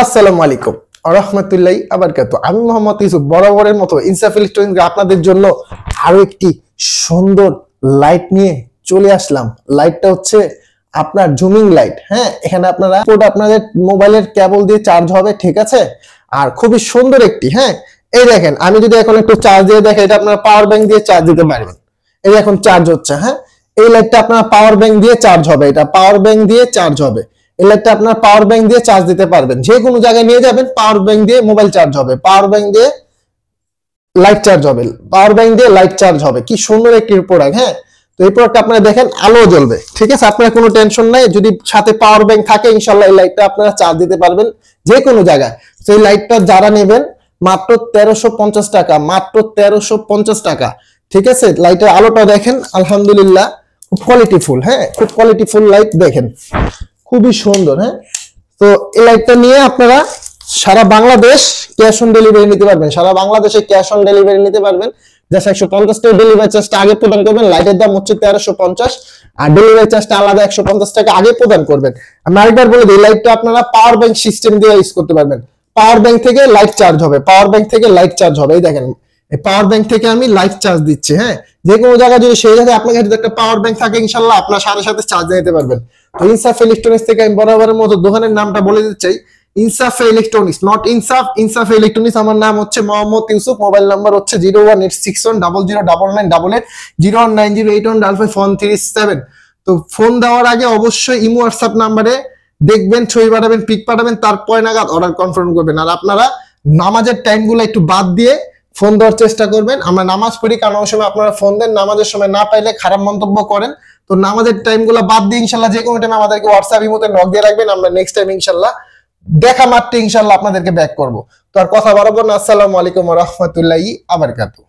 আসসালামু আলাইকুম রাহমাতুল্লাহি ওয়া বারাকাতুহু। আমি মোহাম্মদ ইউসুফ বরাবরের মতো ইনসাফ ইলেকট্রনিক্স আপনাদের জন্য আরো একটি সুন্দর লাইট নিয়ে চলে আসলাম। লাইটটা হচ্ছে আপনার জুমিং লাইট। হ্যাঁ, এখানে আপনারা আপনাদের মোবাইলের কেবল দিয়ে চার্জ হবে, ঠিক আছে। আর খুবই সুন্দর একটি, হ্যাঁ এই দেখেন, আমি যদি এখন একটু চার্জ দিয়ে দেখেন, এটা আপনারা পাওয়ার ব্যাংক দিয়ে চার্জ দিতে পারবেন। এই এখন চার্জ হচ্ছে। হ্যাঁ, এই লাইটটা আপনার পাওয়ার ব্যাংক দিয়ে চার্জ হবে, এটা পাওয়ার ব্যাংক দিয়ে চার্জ হবে। এই লাইটটা আপনার পাওয়ার ব্যাংক দিয়ে চার্জ দিতে পারবেন, যে কোনো জায়গায় নিয়ে যাবেন, পাওয়ার ব্যাংক দিয়ে মোবাইল চার্জ হবে, পাওয়ার ব্যাংক দিয়ে লাইট চার্জ হবে, পাওয়ার ব্যাংক দিয়ে লাইট চার্জ হবে। কি সুন্দর একটি প্রোডাক্ট। হ্যাঁ, তো এই প্রোডাক্ট আপনারা দেখেন আলো জ্বলবে, ঠিক আছে। আপনার কোনো টেনশন নাই, যদি সাথে পাওয়ার ব্যাংক থাকে ইনশাআল্লাহ এই লাইটটা আপনারা চার্জ দিতে পারবেন যে কোনো জায়গায়। তো এই লাইটটা যারা নেবেন মাত্র 1350 টাকা, মাত্র 1350 টাকা, ঠিক আছে। লাইটের আলোটা দেখেন, আলহামদুলিল্লাহ খুব কোয়ালিটিফুল। হ্যাঁ, খুব কোয়ালিটিফুল লাইট দেখেন, খুবই সুন্দর। হ্যাঁ, তো এই লাইটটা নিয়ে আপনারা সারা বাংলাদেশ ক্যাশ অন ডেলিভারি নিতে পারবেন, সারা বাংলাদেশে ক্যাশ অন ডেলিভারি নিতে পারবেন। জাস্ট 150 টাকা ডেলিভারি চার্জটা আগে প্রদান করবেন। লাইটের দাম হচ্ছে 1350, আর ডেলিভারি চার্জটা আলাদা 150 টাকা আগে প্রদান করবেন। আমি আরেকবার বলে দিই, লাইটটা আপনারা পাওয়ার ব্যাংক সিস্টেম দিয়ে ইউজ করতে পারবেন। পাওয়ার ব্যাংক থেকে লাইট চার্জ হবে, পাওয়ার ব্যাংক থেকে লাইট চার্জ হবে। এই দেখেন, এই পাওয়ার ব্যাংক থেকে আমি লাইট চার্জ দিচ্ছি। হ্যাঁ, যে কোনো জায়গায় যদি সেই জায়গায় আপনার কাছে একটা পাওয়ার ব্যাংক থাকে ইনশাআল্লাহ আপনার সাথে সাথে চার্জ দিতে পারবেন। তো ইনসাফ ইলেকট্রনিক্স থেকে আমি বরাবরের মতো দোকানের নামটা বলে দিতে চাই, ইনসাফ ইলেকট্রনিক্স, নট ইনসাফ, ইনসাফ ইলেকট্রনিক্স। আমার নাম হচ্ছে মোহাম্মদ ইউসুফ, মোবাইল নাম্বার হচ্ছে 01861009999, 01908155137। তো ফোন দেওয়ার আগে অবশ্যই ইমো হোয়াটসঅ্যাপ নাম্বারে দেখবেন, ছবি পাঠাবেন, পিক পাঠাবেন, তারপর নাগাদ অর্ডার কনফার্ম করবেন। আর আপনারা নামাজের টাইমগুলো একটু বাদ দিয়ে ফোন দেওয়ার চেষ্টা করবেন। আমরা নামাজ পড়ি, কারণ ওই সময় আপনারা ফোন দেন, নামাজের সময় না পাইলে খারাপ মন্তব্য করেন। তো নামাজের টাইমগুলো বাদ দিয়ে ইনশাআল্লাহ যে কোনো টাইমে আমাদেরকে হোয়াটসঅ্যাপ ইমোতে নক দিয়ে রাখবেন, আমরা নেক্সট টাইম ইনশাআল্লাহ দেখা মাত্র ইনশাআল্লাহ আপনাদেরকে ব্যাক করব। তো আর কথা বাড়াবো না। আসসালামু আলাইকুম ওয়া রাহমাতুল্লাহি ওয়া বারাকাতুহু।